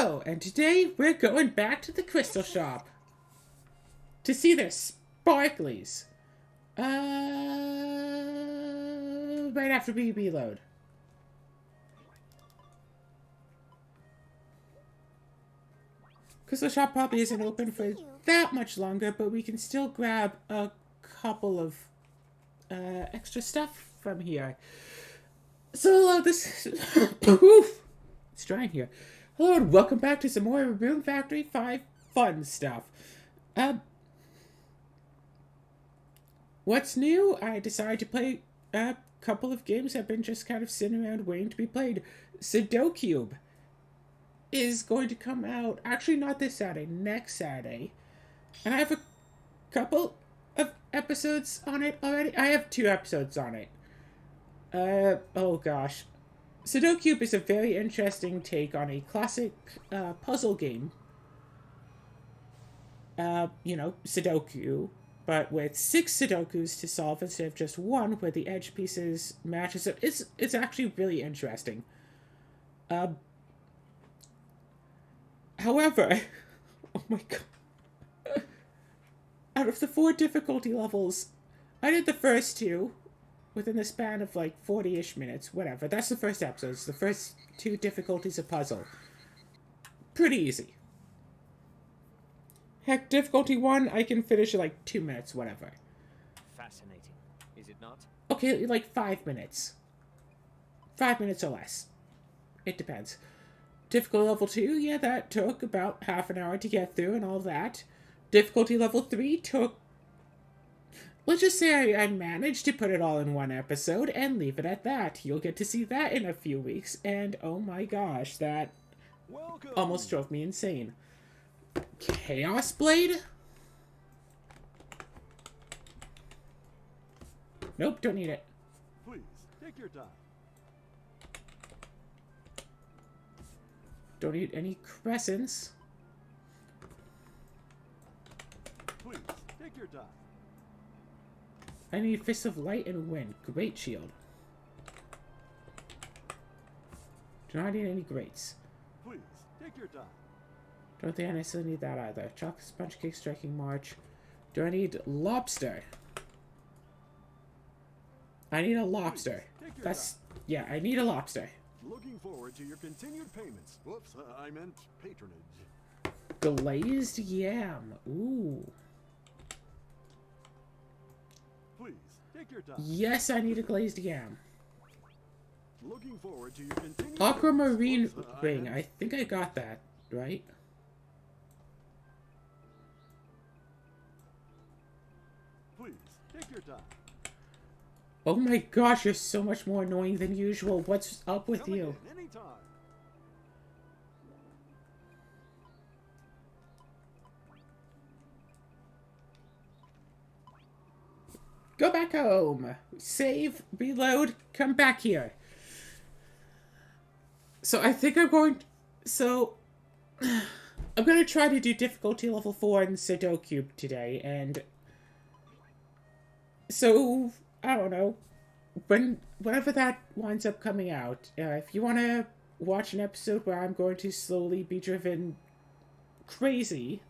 Hello, and today we're going back to the crystal shop to see their sparklies. Right after we reload. Crystal shop probably isn't open for that much longer, but we can still grab a couple of extra stuff from here. So this oof, it's dry in here. Hello and welcome back to some more Rune Factory 5 fun stuff. What's new? I decided to play a couple of games I've been just kind of sitting around waiting to be played. Sudoku is going to come out, actually not this Saturday, next Saturday. And I have a couple of episodes on it already. I have 2 episodes on it. Oh gosh. Sudoku is a very interesting take on a classic puzzle game. You know, Sudoku, but with 6 Sudokus to solve instead of just 1, where the edge pieces matches up. It's actually really interesting. However, oh my god. Out of the 4 difficulty levels, I did the first 2 within the span of like 40-ish minutes, whatever. That's the first episode. It's the first 2 difficulties of puzzle. Pretty easy. Heck, difficulty 1, I can finish in like 2 minutes, whatever. Fascinating, is it not? Okay, like 5 minutes. 5 minutes or less. It depends. Difficulty level 2, yeah, that took about half an hour to get through and all that. Difficulty level 3 took... Let's just say I managed to put it all in one episode and leave it at that. You'll get to see that in a few weeks, and oh my gosh, that almost drove me insane. Chaos Blade? Nope, don't need it. Please, take your time. Don't need any crescents. Please, take your time. I need Fist of Light and Wind. Great Shield. Do not need any greats. Please, take your time. Don't think I necessarily need that either. Chocolate Sponge Cake, Striking March. Do I need Lobster? I need a lobster. That's... yeah, I need a lobster. Looking forward to your continued payments. Whoops, I meant patronage. Glazed Yam. Ooh. Please, take your time. Yes, I need a glazed yam. Looking forward to your continued Aquamarine payments. Whoops, ring. I think I got that, right? Please, take your time. Oh my gosh, you're so much more annoying than usual. What's up with Come you? again, anytime. Go back home. Save, reload, come back here. So I think I'm going... So... I'm going to try to do difficulty level 4 in Sudoku today, and... So, I don't know. Whenever that winds up coming out, if you want to watch an episode where I'm going to slowly be driven crazy,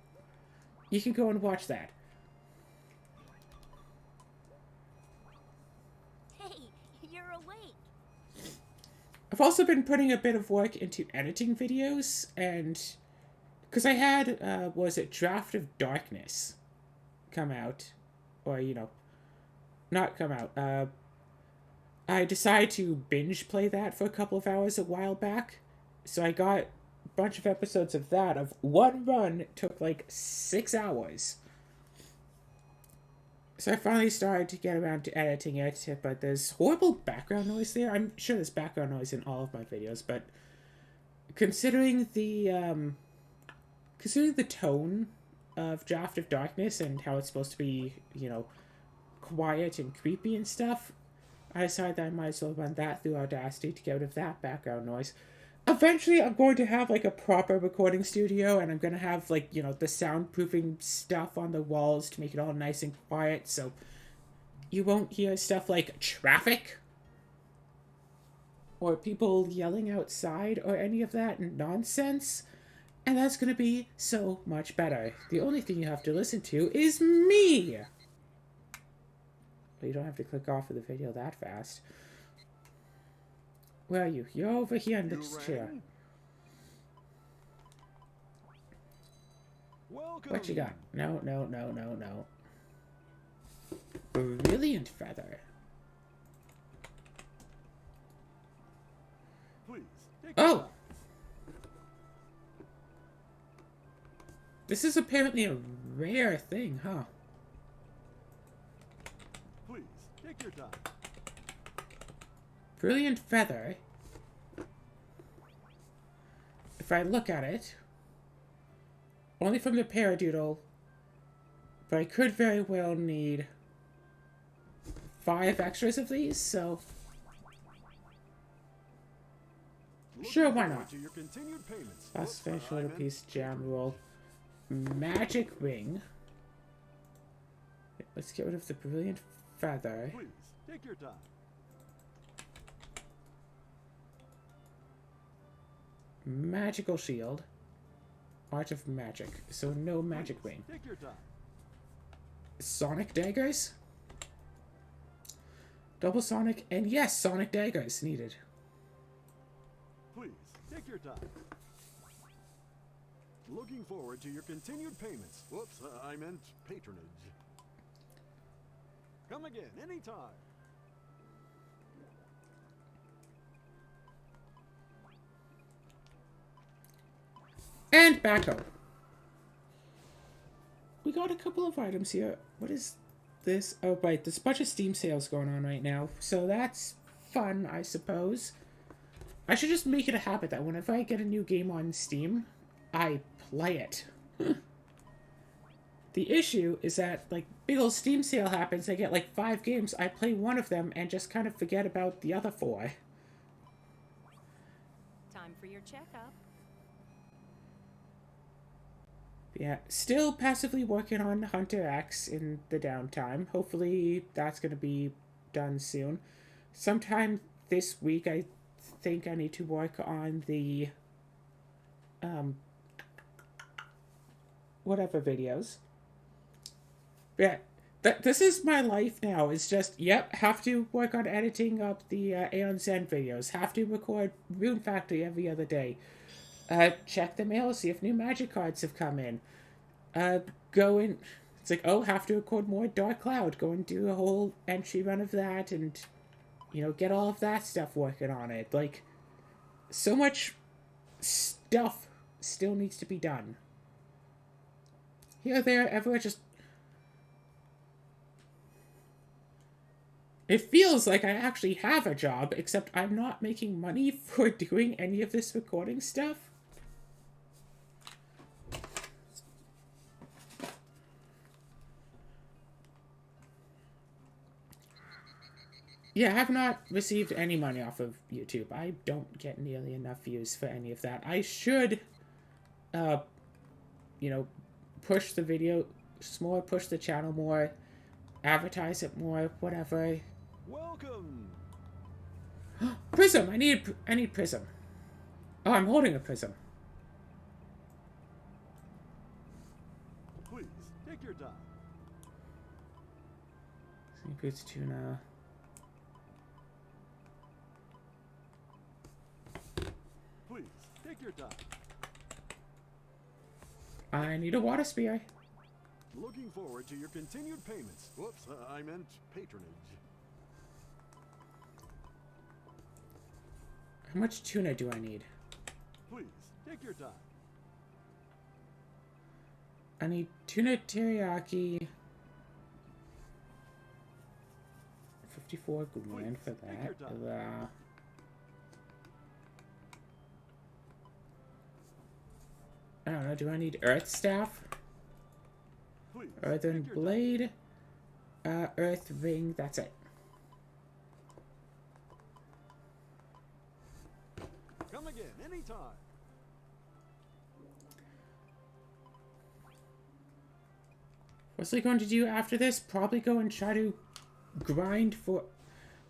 you can go and watch that. I've also been putting a bit of work into editing videos, and because I had, was it Draft of Darkness come out, or, you know, not come out, I decided to binge play that for a couple of hours a while back, so I got a bunch of episodes of that, of one run. It took like 6 hours. So I finally started to get around to editing it, but there's horrible background noise there. I'm sure there's background noise in all of my videos, but considering the tone of Draft of Darkness and how it's supposed to be, you know, quiet and creepy and stuff, I decided that I might as well run that through Audacity to get rid of that background noise. Eventually, I'm going to have, like, a proper recording studio, and I'm going to have, like, you know, the soundproofing stuff on the walls to make it all nice and quiet, so you won't hear stuff like traffic or people yelling outside or any of that nonsense. And that's going to be so much better. The only thing you have to listen to is me. Well, you don't have to click off of the video that fast. Where are you? You're over here in this chair. Welcome. What you got? No. Brilliant feather. Please. Oh! This is apparently a rare thing, huh? Please, take your time. Brilliant feather. If I look at it, only from the paradoodle, but I could very well need 5 extras of these, so sure, why not? To your continued payments. Last special little piece jam roll. Magic ring. Let's get rid of the brilliant feather. Please, take your time. Magical shield. Art of magic. So no magic ring. Take your time. Sonic daggers. Double sonic, and yes, sonic daggers needed. Please, take your time. Looking forward to your continued payments. Whoops, I meant patronage. Come again, anytime. And back up. We got a couple of items here. What is this? Oh, right. There's a bunch of Steam sales going on right now. So that's fun, I suppose. I should just make it a habit that whenever I get a new game on Steam, I play it. The issue is that, like, big old Steam sale happens, I get, like, 5 games, I play one of them and just kind of forget about the other 4. Time for your checkup. Yeah, still passively working on Hunter X in the downtime. Hopefully that's going to be done soon. Sometime this week, I think I need to work on the whatever videos. Yeah, this is my life now. It's just, yep, have to work on editing up the Aeon Zen videos. Have to record Rune Factory every other day. Check the mail, see if new magic cards have come in. Go in. It's like, oh, have to record more Dark Cloud. Go and do a whole entry run of that and, you know, get all of that stuff working on it. Like, so much stuff still needs to be done. Here, there, everywhere, just... It feels like I actually have a job, except I'm not making money for doing any of this recording stuff. Yeah, I have not received any money off of YouTube. I don't get nearly enough views for any of that. I should, you know, push the video more, push the channel more, advertise it more, whatever. Welcome. Prism! I need prism. Oh, I'm holding a prism. Please, take your time. Boots tuna. Please, take your time. I need a water spear. Looking forward to your continued payments. Whoops, I meant patronage. How much tuna do I need? Please, take your time. I need tuna teriyaki. 54 grand for that. I don't know, do I need earth staff? Please, Earthen take your blade. Earth ring, that's it. Come again, anytime. What's he going to do after this? Probably go and try to grind for...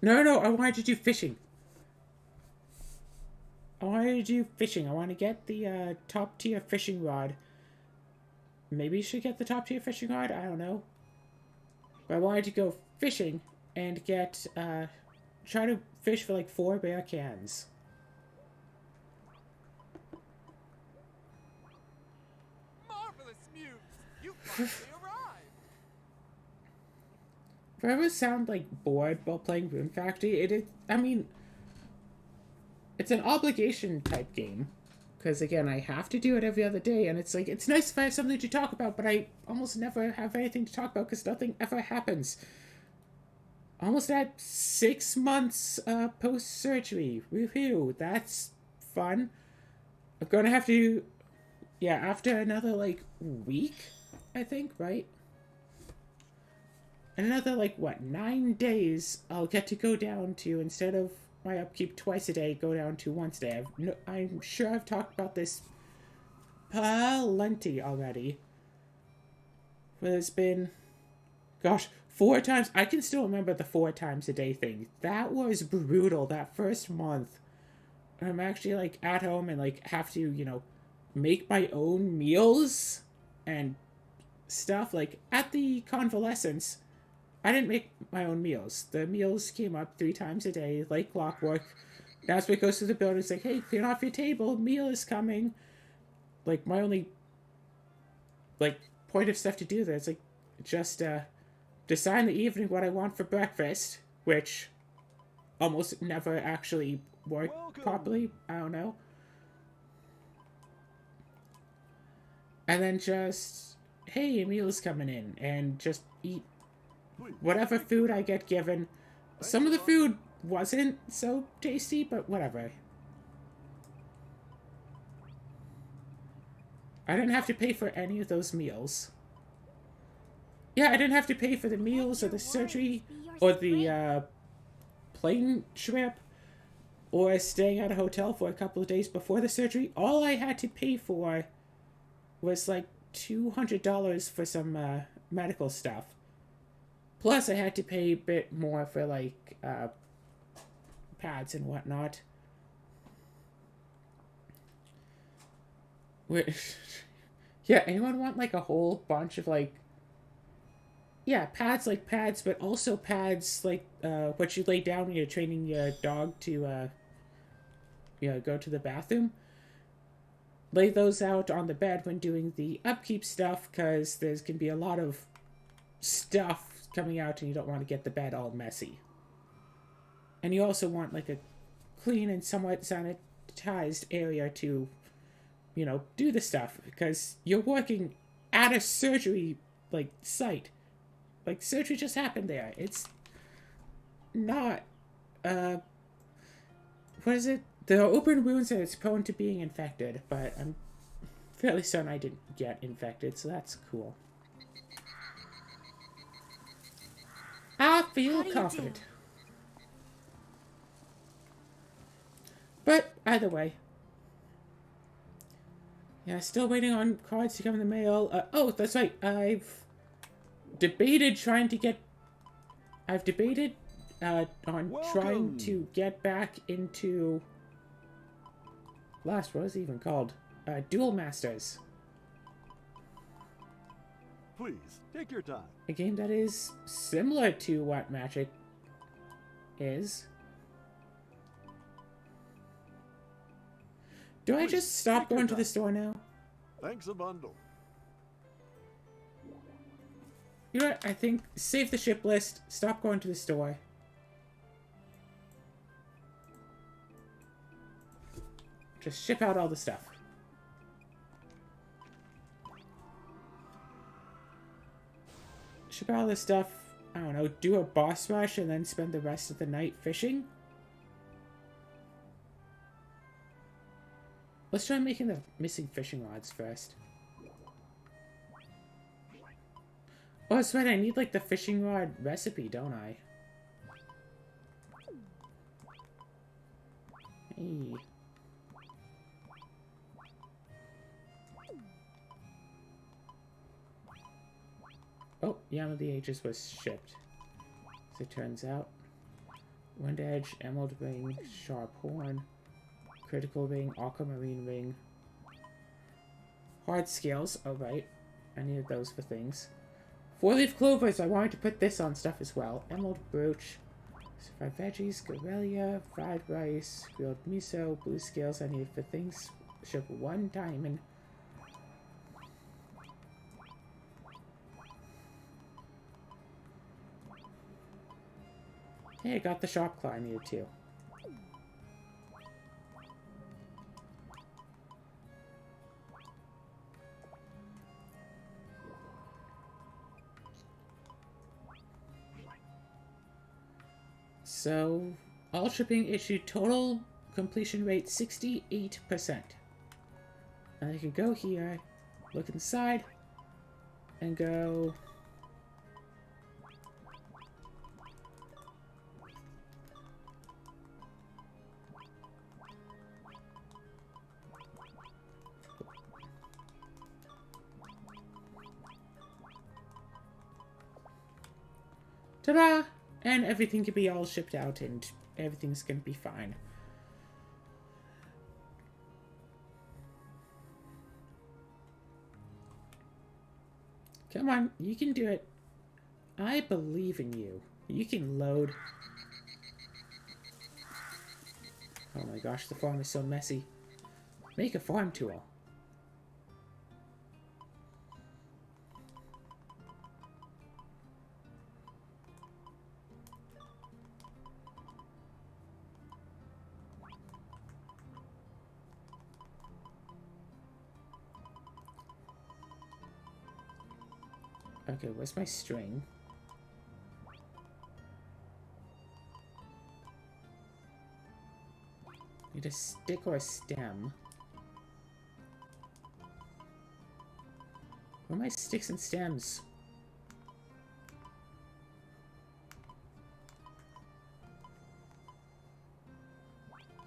No, I wanted to do fishing. I want to do fishing. I want to get the top tier fishing rod. Maybe you should get the top tier fishing rod. I don't know. But I wanted to go fishing and get try to fish for like 4 bear cans. Marvelous Muse! You finally arrived! If I ever sound like bored while playing Rune Factory, it is. I mean, it's an obligation type game. Because again, I have to do it every other day, and it's like, it's nice if I have something to talk about, but I almost never have anything to talk about because nothing ever happens. Almost at 6 months post-surgery. Woohoo, that's fun. I'm gonna have to, yeah, after another, like, week, I think, right? Another, like, what, 9 days, I'll get to go down to, instead of my upkeep twice a day, go down to once a day. I'm sure I've talked about this plenty already. But there's been, gosh, 4 times. I can still remember the 4 times a day thing. That was brutal, that first month. I'm actually, like, at home and, like, have to, you know, make my own meals and stuff. Like, at the convalescence, I didn't make my own meals. The meals came up 3 times a day, like clockwork. That's what goes to the building. It's like, hey, clean off your table. Meal is coming. Like, my only, like, point of stuff to do there is, like, just, decide in the evening what I want for breakfast, which almost never actually worked properly. I don't know. And then just, hey, a meal's coming in, and just eat whatever food I get given. Some of the food wasn't so tasty, but whatever. I didn't have to pay for any of those meals. Yeah, I didn't have to pay for the meals or the surgery or the plane trip or staying at a hotel for a couple of days before the surgery. All I had to pay for was like $200 for some medical stuff. Plus, I had to pay a bit more for, like, pads and whatnot. Yeah, anyone want, like, a whole bunch of, like... Yeah, pads like pads, but also pads like, what you lay down when you're training your dog to, go to the bathroom. Lay those out on the bed when doing the upkeep stuff, because there's going to be a lot of stuff coming out and you don't want to get the bed all messy. And you also want, like, a clean and somewhat sanitized area to, you know, do the stuff, because you're working at a surgery, like, site. Like, surgery just happened there. It's not, what is it? There are open wounds and it's prone to being infected, but I'm fairly certain I didn't get infected, so that's cool. I feel confident. But, either way. Yeah, still waiting on cards to come in the mail. Oh, that's right. I've debated trying to get... I've debated on trying to get back into... What was it even called? Duel Masters. Please, take your time. A game that is similar to what Magic is. Do I just stop going to the store now? Thanks a bundle. You know what? I think save the ship list, stop going to the store. Just ship out all the stuff. Ship out all the stuff, I don't know, do a boss rush and then spend the rest of the night fishing? Let's try making the missing fishing rods first. Oh, that's right, I need, like, the fishing rod recipe, don't I? Hey. Oh, Yam of the Ages was shipped. As it turns out. Wind Edge, Emerald Ring, Sharp Horn, Critical ring, aquamarine ring. Hard scales, alright. I needed those for things. 4-leaf clovers, I wanted to put this on stuff as well. Emerald brooch. Fried veggies, Gorelia, fried rice, grilled miso, blue scales I needed for things. Sugar 1 diamond. Hey, I got the sharp claw I needed too. So, all shipping issued, total completion rate 68%. And I can go here, look inside, and go... Ta-da! And everything can be all shipped out and everything's gonna be fine. Come on, you can do it. I believe in you. You can load. Oh my gosh, the farm is so messy. Make a farm tool. Okay, where's my string? Need a stick or a stem? Where are my sticks and stems?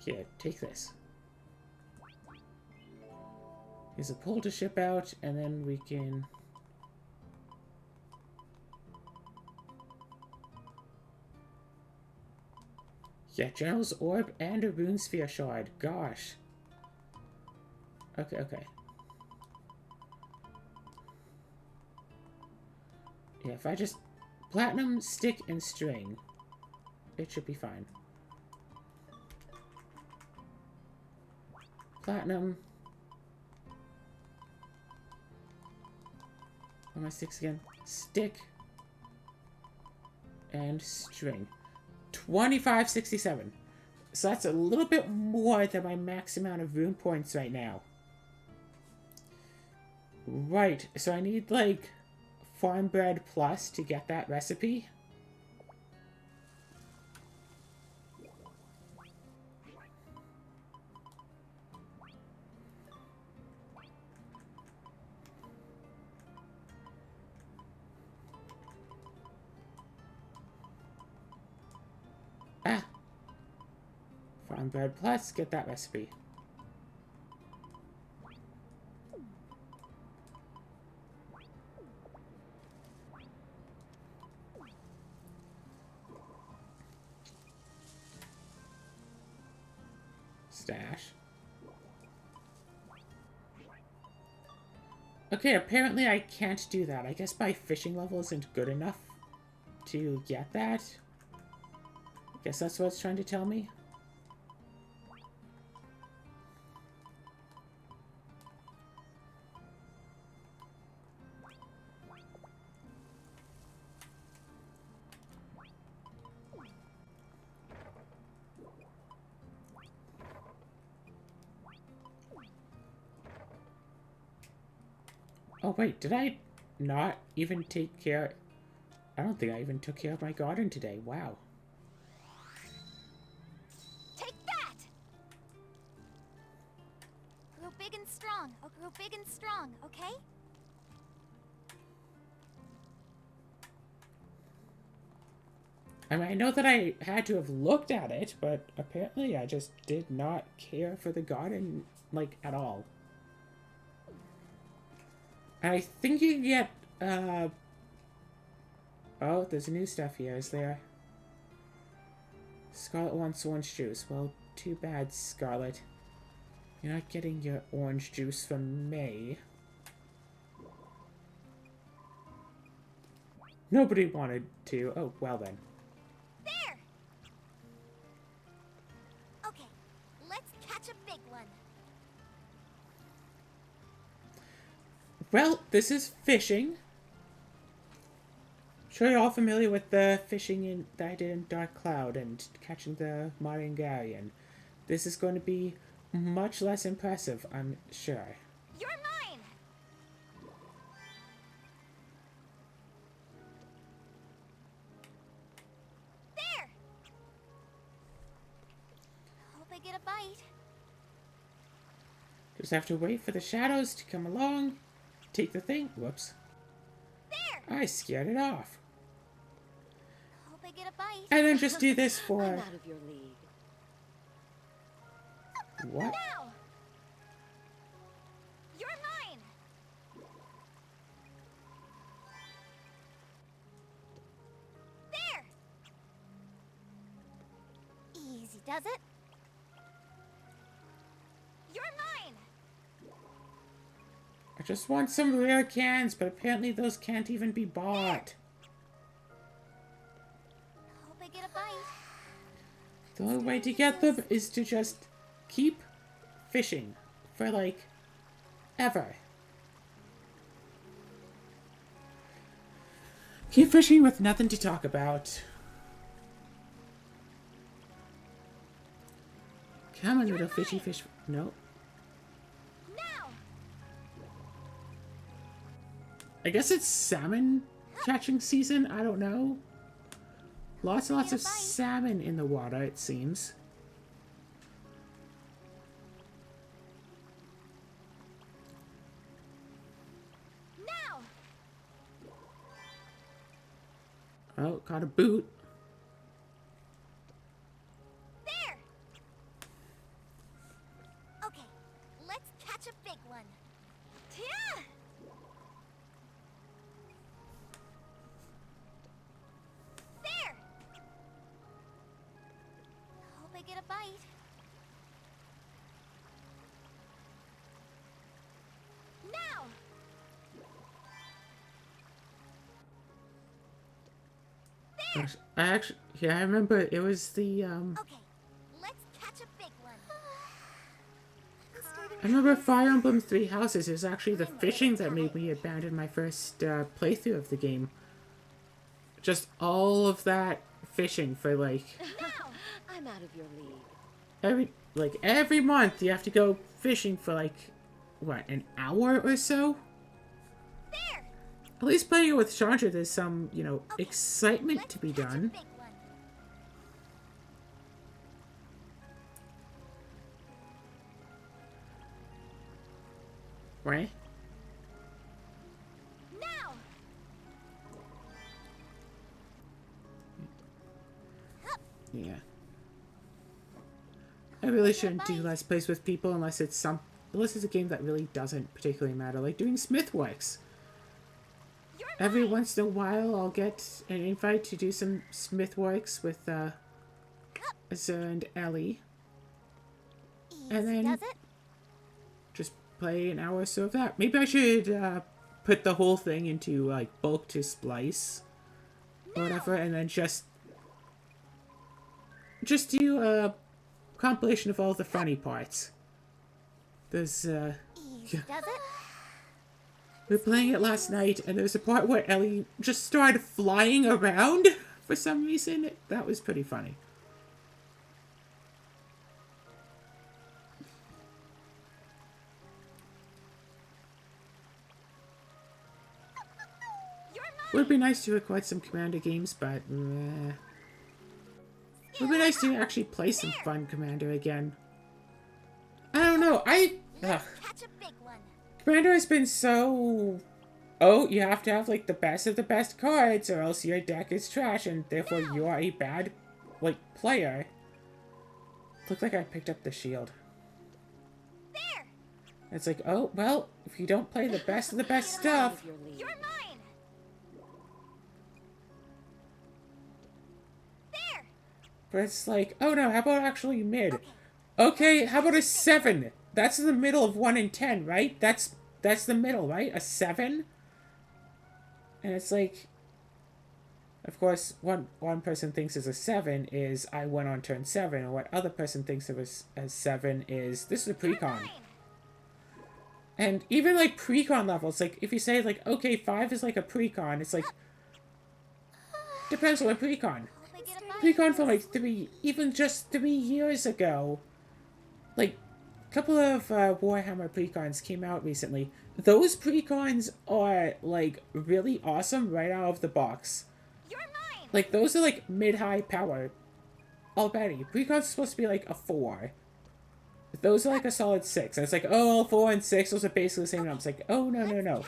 Here, take this. Here's a pole to ship out, and then we can... Yeah, General's Orb and a Rune Sphere Shard. Gosh. Okay, okay. Yeah, if I just... Platinum, stick, and string. It should be fine. Platinum. Where are my sticks again? Stick. And string. 2567. So that's a little bit more than my max amount of rune points right now. Right, so I need like farm bread plus to get that recipe. Ah! Farm bread plus, get that recipe. Stash. Okay, apparently I can't do that. I guess my fishing level isn't good enough to get that. I guess that's what it's trying to tell me. Oh wait, did I not even take care... I don't think I even took care of my garden today. Wow. Take that! Grow big and strong. I'll grow big and strong, okay? I mean, I know that I had to have looked at it, but apparently I just did not care for the garden, like, at all. I think you can get, oh, there's new stuff here, is there? Scarlet wants orange juice. Well, too bad, Scarlet. You're not getting your orange juice from May. Nobody wanted to. Oh, well then. There! Okay, let's catch a big one. Well, this is fishing. Sure you're all familiar with the fishing that I did in Dark Cloud and catching the Maringarian. This is going to be much less impressive, I'm sure. You're mine! There! Hope I get a bite. Just have to wait for the shadows to come along. Take the thing. Whoops. There! I scared it off. Hope I get a bite. And then just do this I'm for... out of your league. What? Now! You're mine! There! Easy does it. You're mine! I just want some rare cans, but apparently those can't even be bought. Hope I get a bite. The only way to get them is to just keep fishing for, like, ever. Keep fishing with nothing to talk about. Come on, little fishy fish. No. Now! I guess it's salmon catching season. I don't know. Lots and lots of salmon in the water, it seems. Now! Oh, caught a boot. There! Okay, let's catch a big one. Yeah! There! Hope I get a bite. Now! Yeah, I remember it was the, Okay, let's catch a big one. I remember Fire Emblem Three Houses. It was actually the fishing that made me abandon my first playthrough of the game. Just all of that fishing for like I'm out of your league. every month you have to go fishing for like what, an hour or so. There! At least playing it with Chandra, there's some, you know, excitement Let's to be catch a done. big one. Right? Now! Yeah. I really shouldn't do Let's Plays with people unless it's a game that really doesn't particularly matter, like doing Smithworks. You're Every mine. once in a while, I'll get an invite to do some Smithworks with Azur and Ellie. Easy And then- does it. Just play an hour or so of that. Maybe I should put the whole thing into like bulk to splice or whatever, and then just do a compilation of all the funny parts. There's Easy does it. we were playing it last night, and there's a part where Ellie just started flying around for some reason. That was pretty funny. You're mine. Would be nice to record some Commander games, but would be nice to actually play some fun Commander again. I don't know. Let's catch a big one. Commander has been so... Oh, you have to have, like, the best of the best cards, or else your deck is trash, and therefore you are a bad, like, player. Looked like I picked up the shield. There! It's like, oh, well, if you don't play the best of the best I'm out stuff... of your league. You're mine. There! But it's like, oh no, how about actually mid? Okay, how about a 7? that's in the middle of 1 and 10, right? That's the middle, right? A 7? And it's like, of course, one person thinks is a 7 is I went on turn 7, and what other person thinks of as 7 is this is a precon. And even like precon levels, like if you say like, okay, 5 is like a precon, it's like, depends on a precon. Precon for like even just 3 years ago, like a couple of Warhammer precons came out recently. Those precons are like really awesome right out of the box. Like those are like mid-high power already. Precon's supposed to be like a 4. Those are like a solid 6. And it's like, oh, 4 and 6, those are basically the same numbers. It's like, oh, no.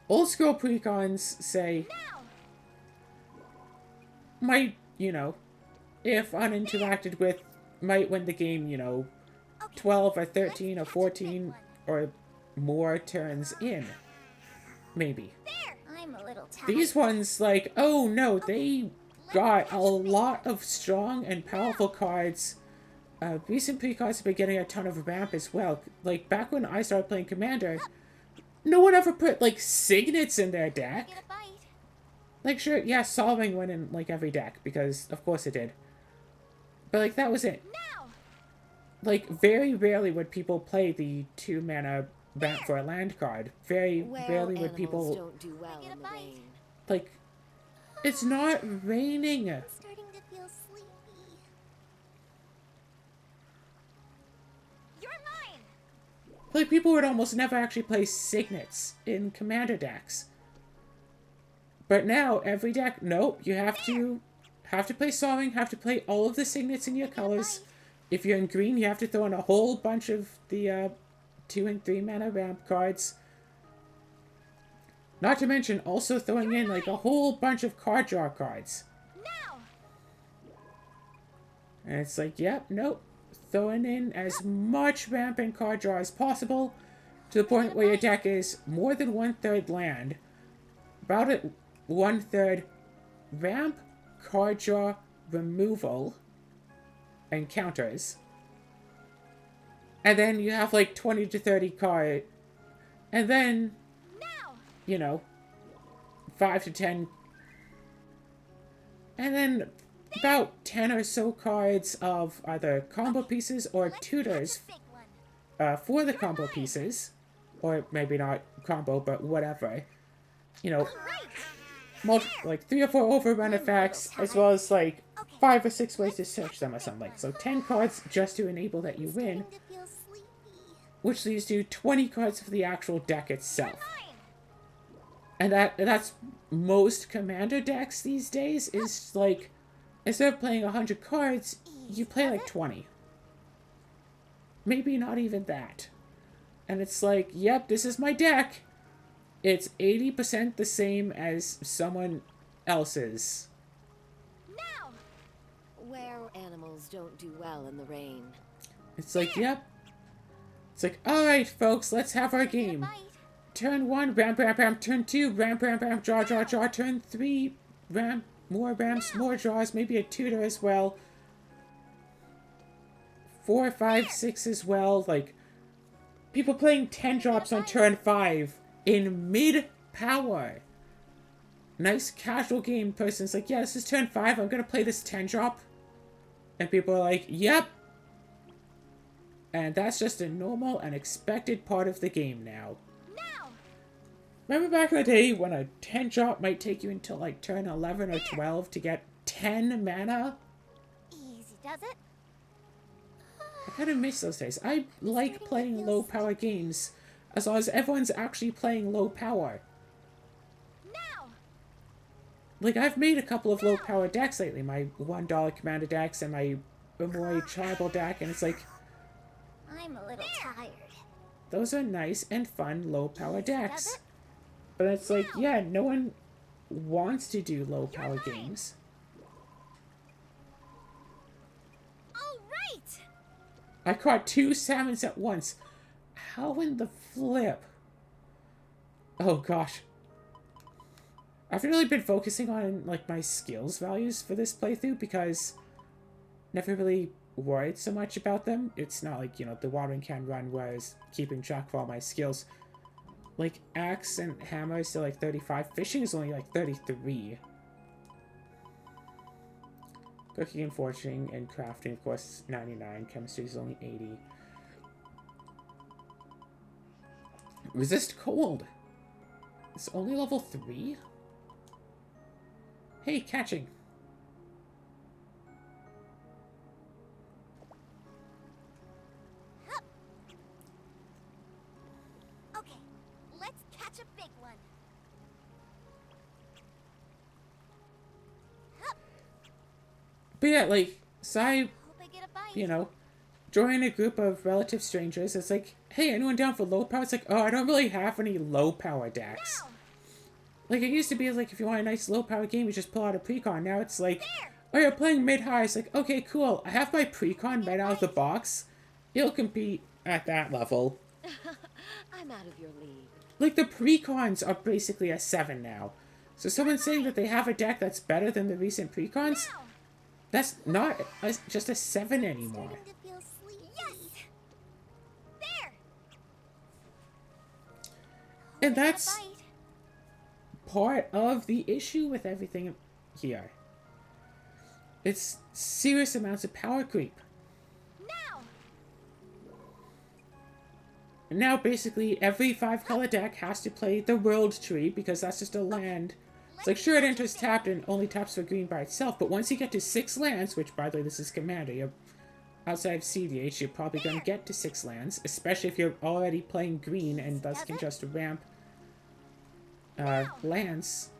Old school precons say, might, you know, if uninteracted with, might win the game, you know, 12 or 13 or 14 or more turns in. Maybe. These ones, like, oh no, they got a lot of strong and powerful cards. Recent precards have been getting a ton of ramp as well. Like, back when I started playing Commander, no one ever put, like, signets in their deck. Like, sure, yeah, Solving went in, like, every deck, because, of course it did. But, like, that was it. Like, very rarely would people play the 2-mana ramp for a land card. Very rarely would people... Don't do well in the rain. Like, it's not raining. I'm starting to feel sleepy. You're mine. Like, people would almost never actually play signets in Commander decks. But now, every deck, nope, you have to play Solving, have to play all of the signets in your colors. If you're in green, you have to throw in a whole bunch of the 2 and 3 mana ramp cards. Not to mention also throwing in like a whole bunch of card draw cards. And it's like, yep, nope. Throwing in as much ramp and card draw as possible to the point where your deck is more than 1/3 land. About it 1/3 ramp, card draw, removal, and counters. And then you have like 20 to 30 card. And then, you know, 5 to 10. And then about 10 or so cards of either combo pieces or tutors for the combo pieces. Or maybe not combo, but whatever. You know, like 3 or 4 overrun effects, as well as like 5 or 6 ways to search them or something. So 10 cards just to enable that you win, which leads to 20 cards for the actual deck itself. And that's most Commander decks these days, is like, instead of playing 100 cards, you play like 20. Maybe not even that. And it's like, yep, this is my deck. It's 80% the same as someone else's. Where animals don't do well in the rain. It's like, yep. It's like, alright, folks, let's have our game. Turn 1, ramp, ramp, ramp. Turn 2, ramp, ramp, ramp, draw, draw, draw. Turn 3, ramp, more ramps, more draws, maybe a tutor as well. 4, 5, 6 as well. Like, people playing 10 drops on turn 5 in mid-power. Nice casual game person's like, yeah, this is turn 5, I'm gonna play this 10 drop. And people are like, yep. And that's just a normal and expected part of the game now. Remember back in the day when a 10 drop might take you until like turn 11 or 12 to get 10 mana? Easy does it. I kind of miss those days. I like playing low power games as long as everyone's actually playing low power. Like, I've made a couple of low power decks lately. My $1 Commander decks and my Umori Tribal deck, and it's like, I'm a little tired. those are nice and fun low power decks. But it's like, yeah, no one wants to do low power games. All right. I caught 2 salmons at once. How in the flip? Oh gosh. I've really been focusing on like my skills values for this playthrough because never really worried so much about them. It's not like, you know, the watering can run where I was keeping track of all my skills. Like, axe and hammer is still like 35. Fishing is only like 33. Cooking and forging and crafting, of course, 99. Chemistry is only 80. Resist cold. It's only level 3? Hey, catching. Okay, let's catch a big one. But yeah, like, so I, Hope I get a bite. you know, join a group of relative strangers. It's like, hey, anyone down for low power? It's like, oh, I don't really have any low power decks. Now! Like, it used to be like, if you want a nice low power game, you just pull out a precon. Now it's like, There! oh, you're playing mid-high. It's like, okay, cool. I have my precon right out of the box. It'll compete at that level. I'm out of your league. Like, the precons are basically a 7 now. So someone saying that they have a deck that's better than the recent precons, Now! that's not just a 7 anymore. Starting to feel sleepy. Yes! There! And Hope I get a that's bite. part of the issue with everything here. It's serious amounts of power creep. Now! And now basically every 5-color deck has to play the World Tree because that's just a land. It's like, sure, it enters tapped and only taps for green by itself, but once you get to 6 lands, which, by the way, this is Commander, you're outside of CDH, you're probably going to get to 6 lands, especially if you're already playing green and thus can just ramp lands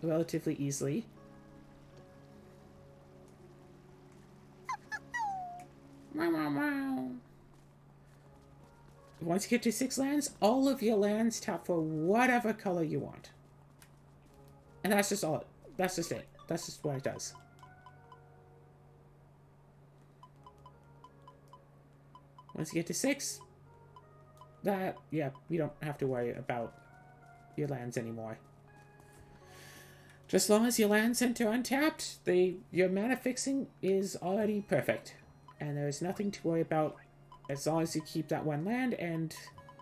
relatively easily. Once you get to 6 lands, all of your lands tap for whatever color you want. And that's just all. That's just it. That's just what it does. Once you get to 6, yeah, you don't have to worry about your lands anymore. Just as long as your lands enter untapped, your mana fixing is already perfect. And there's nothing to worry about as long as you keep that one land, and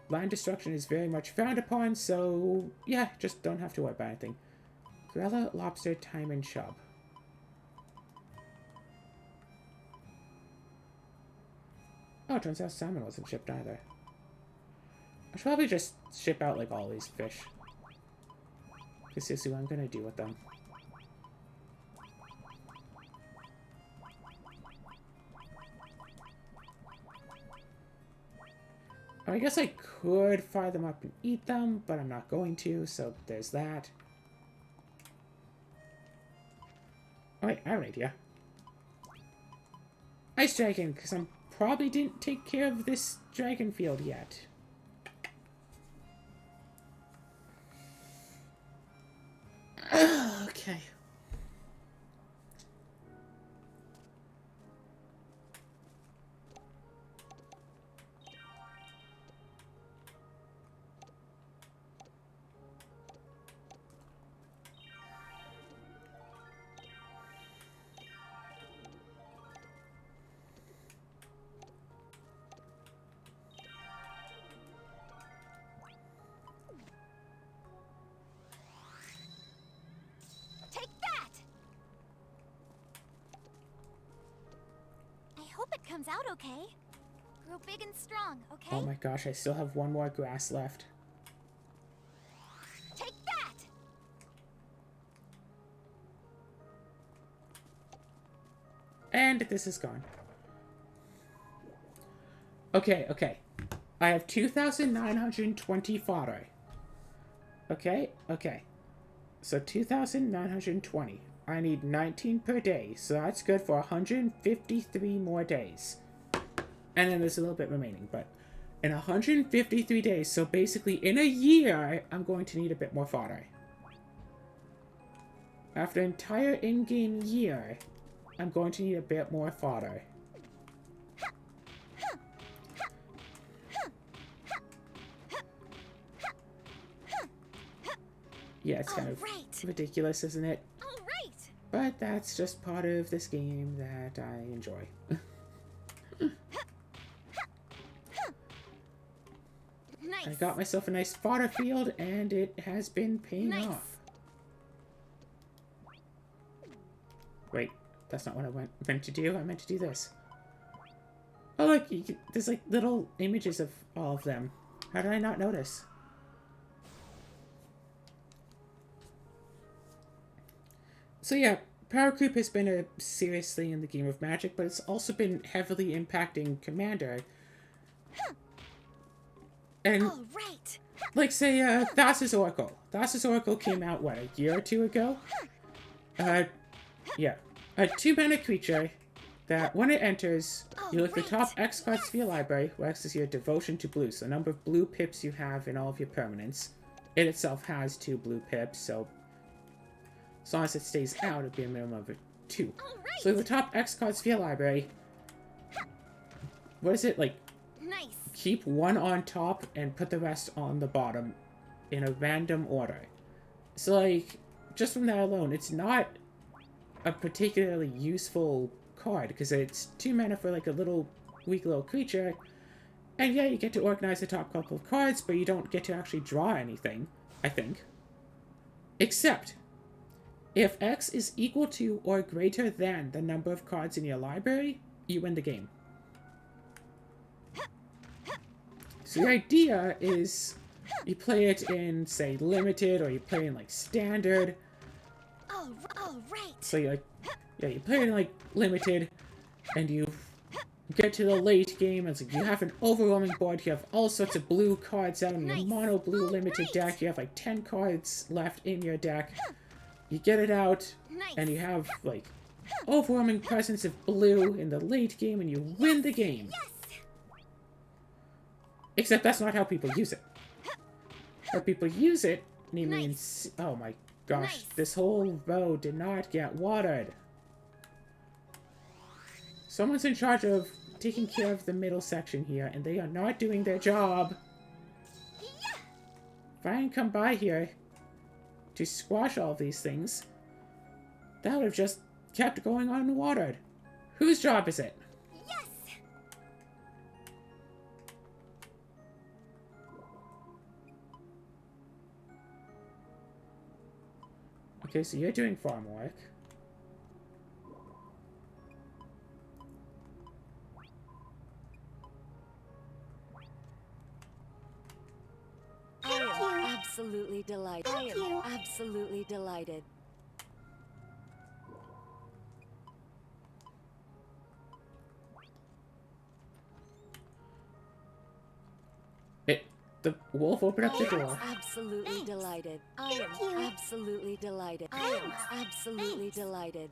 land destruction is very much frowned upon, so yeah, just don't have to worry about anything. Gorilla, lobster, thyme, and chub. Oh, it turns out salmon wasn't shipped either. I should probably just ship out like all these fish. Because seriously, what I'm gonna do with them. I guess I could fry them up and eat them, but I'm not going to, so there's that. Oh wait, I have an idea. Ice Dragon, because I probably didn't take care of this dragon field yet. Okay. Take that! I hope it comes out okay. Grow big and strong, okay? Oh my gosh, I still have one more grass left. Take that! And this is gone. Okay, okay. I have 2,920 fodder. Okay, okay. So 2,920. I need 19 per day, so that's good for 153 more days. And then there's a little bit remaining, but in 153 days, so basically in a year, I'm going to need a bit more fodder. After an entire in-game year, I'm going to need a bit more fodder. Yeah, it's kind of ridiculous, isn't it? All right! But that's just part of this game that I enjoy. Nice. I got myself a nice fodder field, and it has been paying Nice. off. Wait, that's not what I meant to do. I meant to do this. Oh, look, there's like little images of all of them. How did I not notice? So yeah, power creep has been a serious thing in the game of Magic, but it's also been heavily impacting Commander. And All right. like say, Thassa's Oracle. Thassa's Oracle came out, what, a year or two ago? Yeah. A 2-mana creature that, when it enters, you look the top X cards of your library, where X is your devotion to blue, so the number of blue pips you have in all of your permanents. It itself has 2 blue pips, so as long as it stays out, it'd be a minimum of 2. All right. So the top X cards of your library, what is it, like, Nice. keep 1 on top and put the rest on the bottom in a random order. So, like, just from that alone, it's not a particularly useful card, because it's 2 mana for, like, a weak little creature, and yeah, you get to organize the top couple of cards, but you don't get to actually draw anything, I think. Except, if X is equal to or greater than the number of cards in your library, you win the game. So the idea is you play it in, say, limited, or you play in, like, standard. All right. So you you play it in, like, limited, and you get to the late game, and it's like you have an overwhelming board, you have all sorts of blue cards out in your Nice. mono blue limited deck, you have like 10 cards left in your deck. You get it out, Nice. and you have, like, overwhelming presence of blue in the late game, and you win the game. Yes. Except that's not how people use it. How people use it, namely Nice. oh my gosh, Nice. this whole row did not get watered. Someone's in charge of taking care of the middle section here, and they are not doing their job. If I hadn't come by here to squash all these things, that would have just kept going unwatered. Whose job is it? Yes. Okay, so you're doing farm work. I am absolutely delighted. Thank you. Absolutely delighted. The wolf opened up the I am door. absolutely Thanks. delighted. I am Thank you. absolutely delighted. I am Thanks. absolutely Thanks. delighted.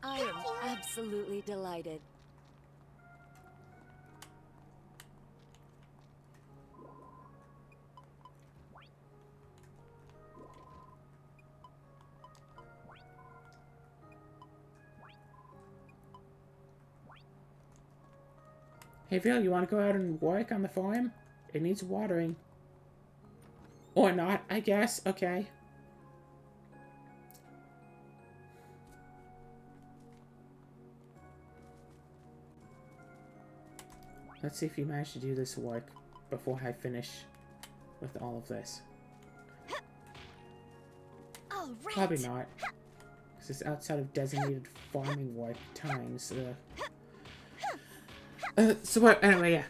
I am absolutely delighted. Hey, Phil, you want to go out and work on the farm? It needs watering. Or not, I guess. Okay. Let's see if you manage to do this work before I finish with all of this. All right. Probably not. Because it's outside of designated farming work times. So what? Anyway, yeah.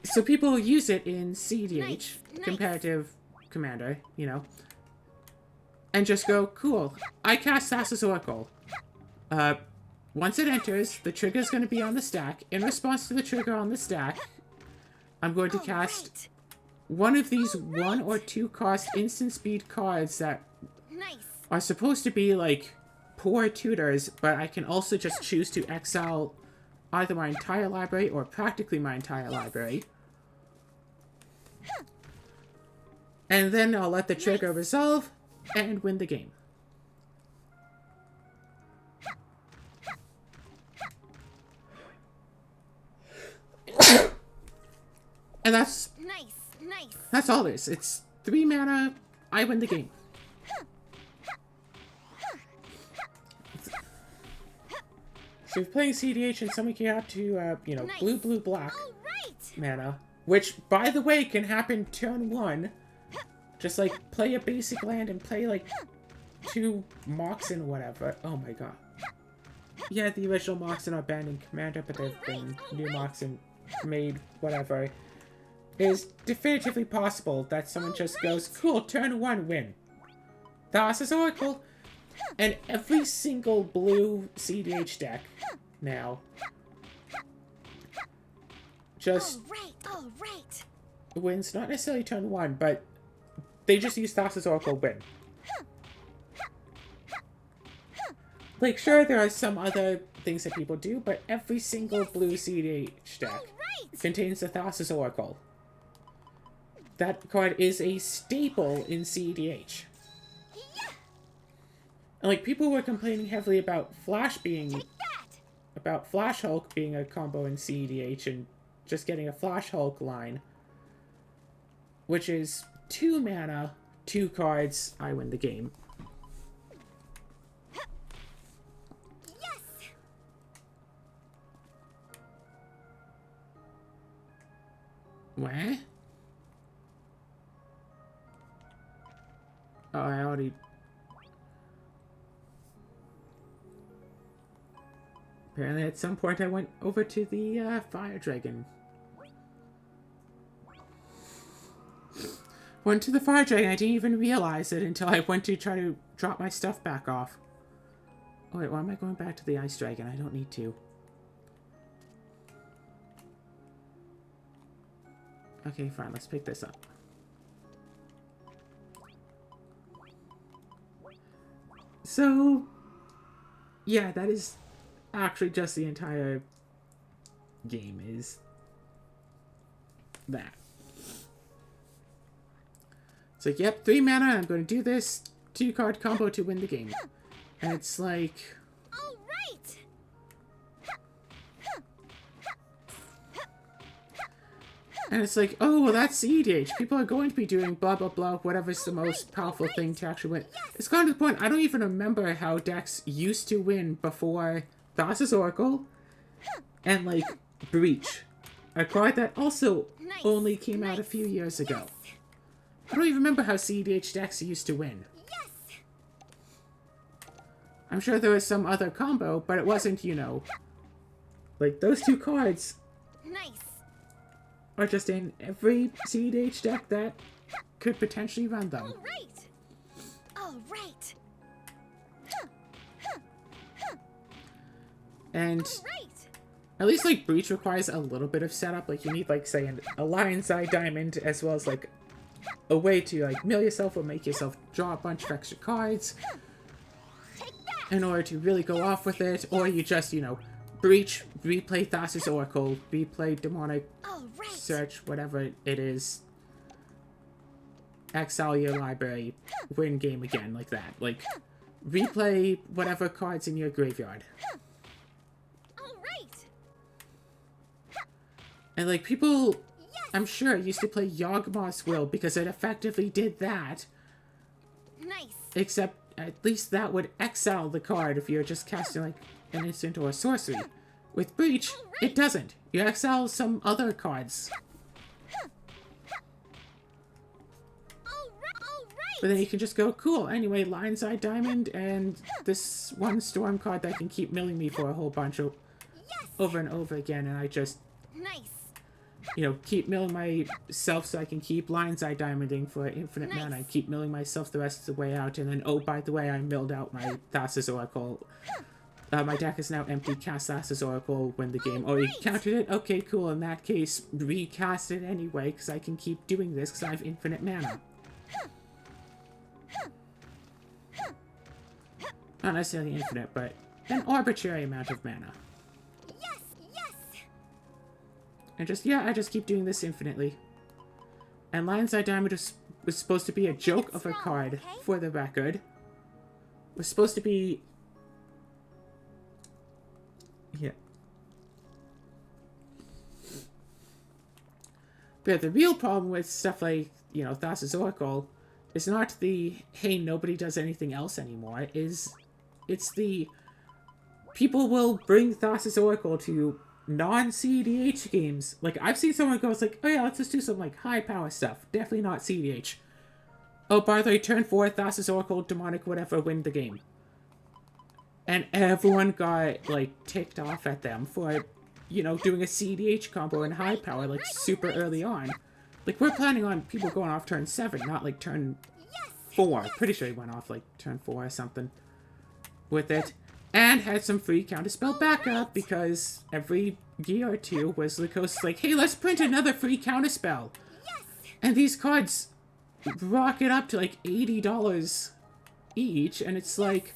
So people use it in CDH, Nice, nice. comparative commander, you know, and just go, cool. I cast Thassa's Oracle. Once it enters, the trigger is going to be on the stack. In response to the trigger on the stack, I'm going to All cast right. one of these 1 or 2 cost instant speed cards that Nice. are supposed to be like poor tutors, but I can also just choose to exile either my entire library or practically my entire library. And then I'll let the trigger resolve and win the game. And that's Nice. all it is. It's 3 mana, I win the game. So if you're playing CDH and someone can out to, you know, blue, blue, black All right. mana, which, by the way, can happen turn 1. Just, like, play a basic land and play, like, 2 Moxen or whatever. Oh my god. Yeah, the original Moxen are banned in Commander, but there have been new Moxen made, whatever. It is definitively possible that someone just goes, cool, turn 1, win. Thassa's Oracle. And every single blue CDH deck now just All right. wins, not necessarily turn 1, but they just use Thassa's Oracle win. Like, sure, there are some other things that people do, but every single blue CDH deck contains the Thassa's Oracle. That card is a staple in CDH. And, like, people were complaining heavily about Flash Hulk being a combo in CDH and just getting a Flash Hulk line, which is 2 mana, 2 cards, I win the game. Yes. What? Oh, I already... Apparently at some point I went over to the Fire Dragon. Went to the Fire Dragon, I didn't even realize it until I went to try to drop my stuff back off. Oh wait, why am I going back to the Ice Dragon? I don't need to. Okay, fine, let's pick this up. So, yeah, that is actually just the entire game is that. It's like, yep, 3 mana, I'm going to do this 2-card combo to win the game. And it's like... All right. And it's like, oh, well, that's CDH. People are going to be doing blah, blah, blah, whatever's the most powerful thing to actually win. It's gotten to the point, I don't even remember how decks used to win before Thassa's Oracle and, like, Breach. A card that also only came out a few years ago. I don't even remember how CDH decks used to win. Yes. I'm sure there was some other combo, but it wasn't, you know... Like, those 2 cards Nice. are just in every CDH deck that could potentially run them. All right. All right. And Right. at least, like, Breach requires a little bit of setup. Like, you need, like, say, a Lion's Eye Diamond, as well as, like, a way to, like, mill yourself or make yourself draw a bunch of extra cards in order to really go off with it. Or you just, you know, Breach, replay Thassa's Oracle, replay Demonic All right. Search, whatever it is, exile your library, win game again, like that. Like, replay whatever cards in your graveyard. All right. And, like, people, I'm sure, used to play Yawgmoth's Will because it effectively did that, Nice. except at least that would exile the card if you're just casting, like, an instant or a sorcery. With Breach, it doesn't. You exile some other cards. All right. But then you can just go, cool, anyway, Lion's Eye Diamond and this one Storm card that can keep milling me for a whole bunch of over and over again, and I just, Nice. you know, keep milling myself so I can keep Lion's Eye Diamonding for infinite Nice. mana. I keep milling myself the rest of the way out, and then, oh, by the way, I milled out my Thassa's Oracle. My deck is now empty, cast Thassa's Oracle, win the game. Oh, you countered it? Okay, cool. In that case, recast it anyway, because I can keep doing this, because I have infinite mana. Not necessarily infinite, but an arbitrary amount of mana. Yes. Yes. And just, yeah, I just keep doing this infinitely. And Lion's Eye Diamond was supposed to be a joke of a card, for the record. Was supposed to be... Yeah. But the real problem with stuff like, you know, Thassa's Oracle is not the, hey, nobody does anything else anymore, it's the, people will bring Thassa's Oracle to non-CDH games. Like, I've seen someone go, it's like, oh yeah, let's just do some, like, high-power stuff. Definitely not CDH. Oh, by the way, turn 4, Thassa's Oracle, demonic, whatever, win the game. And everyone got, like, ticked off at them for, you know, doing a CDH combo in high power, like, super early on. Like, we're planning on people going off turn 7, not, like, turn 4. Pretty sure he went off, like, turn 4 or something with it. And had some free counterspell backup, because every year or two, Wizard Coast like, hey, let's print another free counterspell. And these cards rocket up to, like, $80 each, and it's like,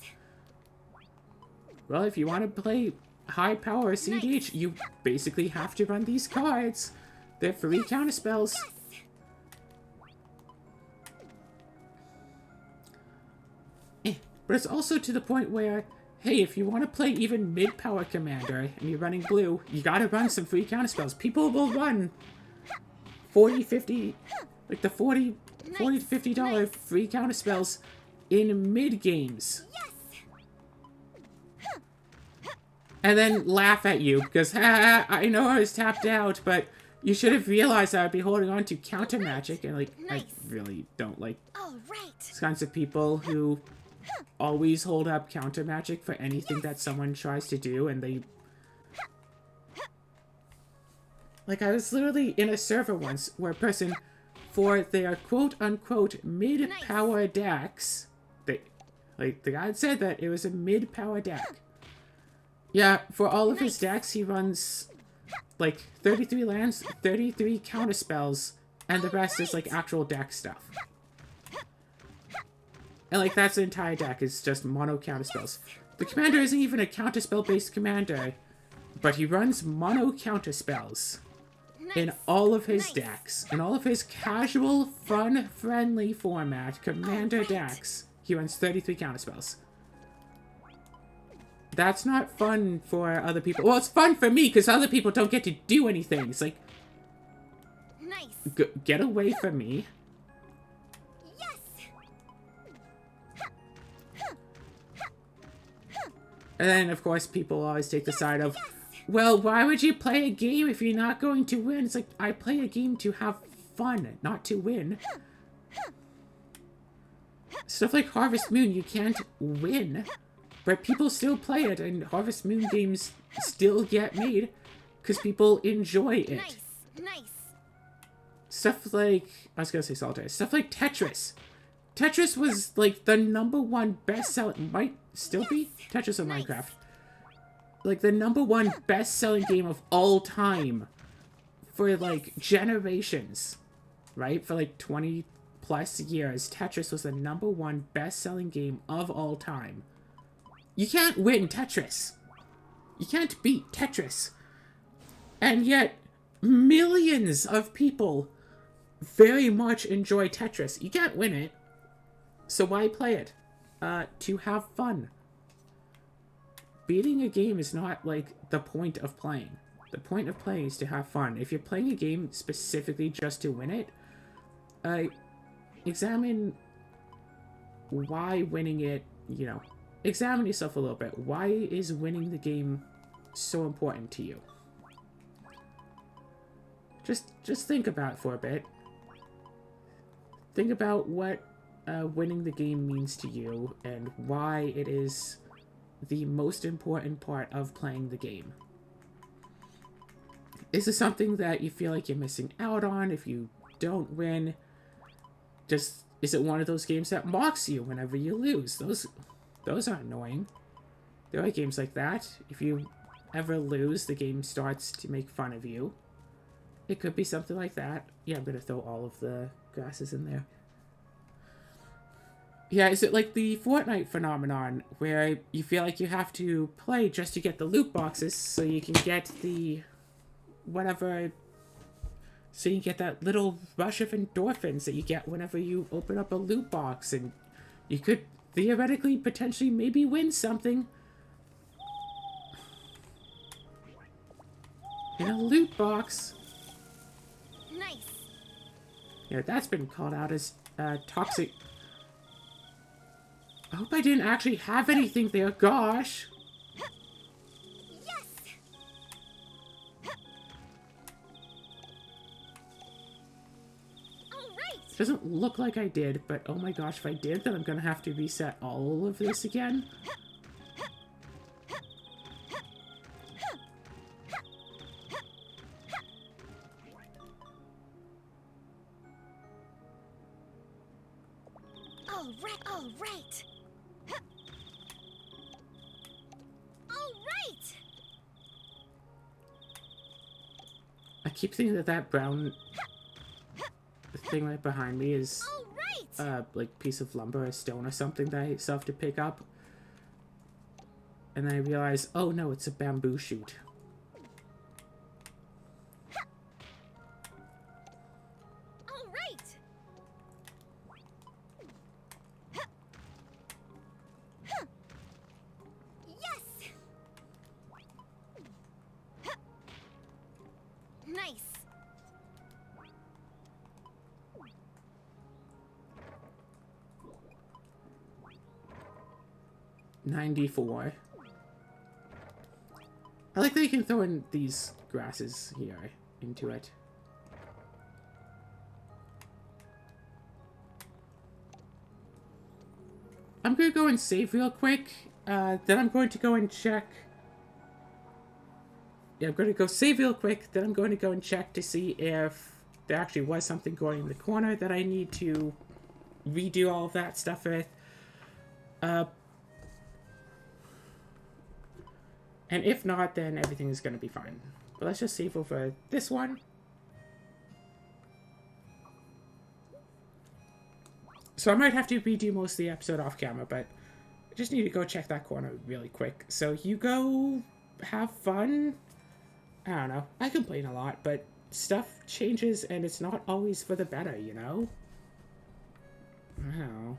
well, if you want to play high power CDH, you basically have to run these cards. They're free counterspells. But it's also to the point where, hey, if you want to play even mid-power Commander, and you're running blue, you gotta run some free counterspells. People will run 40, 50, like the $40 to $50 free counterspells in mid-games. And then laugh at you, because, ha, I know I was tapped out, but you should have realized I would be holding on to counter magic, and, like, I really don't like these kinds of people who always hold up counter magic for anything that someone tries to do, and they... Like, I was literally in a server once where a person, for their quote-unquote mid-power decks, they, like, the guy had said that it was a mid-power deck. Yeah, for all of his decks, he runs, like, 33 lands, 33 counterspells, and the rest is, like, actual deck stuff. And, like, that's the entire deck, is just mono counterspells. The commander isn't even a counterspell-based commander, but he runs mono counterspells in all of his decks. In all of his casual, fun, friendly format commander decks, he runs 33 counterspells. That's not fun for other people. Well, it's fun for me, because other people don't get to do anything. It's like, get away from me. And then, of course, people always take the side of, well, why would you play a game if you're not going to win? It's like, I play a game to have fun, not to win. Stuff like Harvest Moon, you can't win. But people still play it, and Harvest Moon games still get made because people enjoy it. Stuff like, I was gonna say Solitaire, stuff like Tetris. Tetris was, like, the #1 best-selling, might still be? Tetris or Minecraft. Like, the #1 best-selling game of all time for, like, generations, right? For, like, 20-plus years, Tetris was the #1 best-selling game of all time. You can't win Tetris. You can't beat Tetris. And yet, millions of people very much enjoy Tetris. You can't win it. So why play it? To have fun. Beating a game is not, like, the point of playing. The point of playing is to have fun. If you're playing a game specifically just to win it, examine why winning it, you know, examine yourself a little bit. Why is winning the game so important to you? Just think about it for a bit. Think about what winning the game means to you and why it is the most important part of playing the game. Is this something that you feel like you're missing out on if you don't win? Is it one of those games that mocks you whenever you lose? Those are annoying. There are games like that. If you ever lose, the game starts to make fun of you. It could be something like that. Yeah, I'm gonna throw all of the grasses in there. Yeah, is it like the Fortnite phenomenon, where you feel like you have to play just to get the loot boxes, so you can get the... whatever... so you can get that little rush of endorphins that you get whenever you open up a loot box, and you could theoretically, potentially, maybe win something in a loot box. Yeah, that's been called out as toxic. I hope I didn't actually have anything there, gosh. Doesn't look like I did, but oh my gosh, if I did, then I'm gonna have to reset all of this again. All right, all right. All right. I keep thinking that that brown thing right behind me is All right. like piece of lumber or stone or something that I still have to pick up. And then I realize, oh no, it's a bamboo shoot. All right. Yes. Nice. $94. I like that you can throw in these grasses here into it. I'm gonna go and save real quick. Then I'm going to go and check. Yeah, I'm going to go save real quick. Then I'm going to go and check to see if there actually was something going in the corner that I need to redo all of that stuff with. And if not, then everything is going to be fine. But let's just save over this one. So I might have to redo most of the episode off camera, but I just need to go check that corner really quick. So you go have fun. I don't know. I complain a lot, but stuff changes and it's not always for the better, you know? I don't know.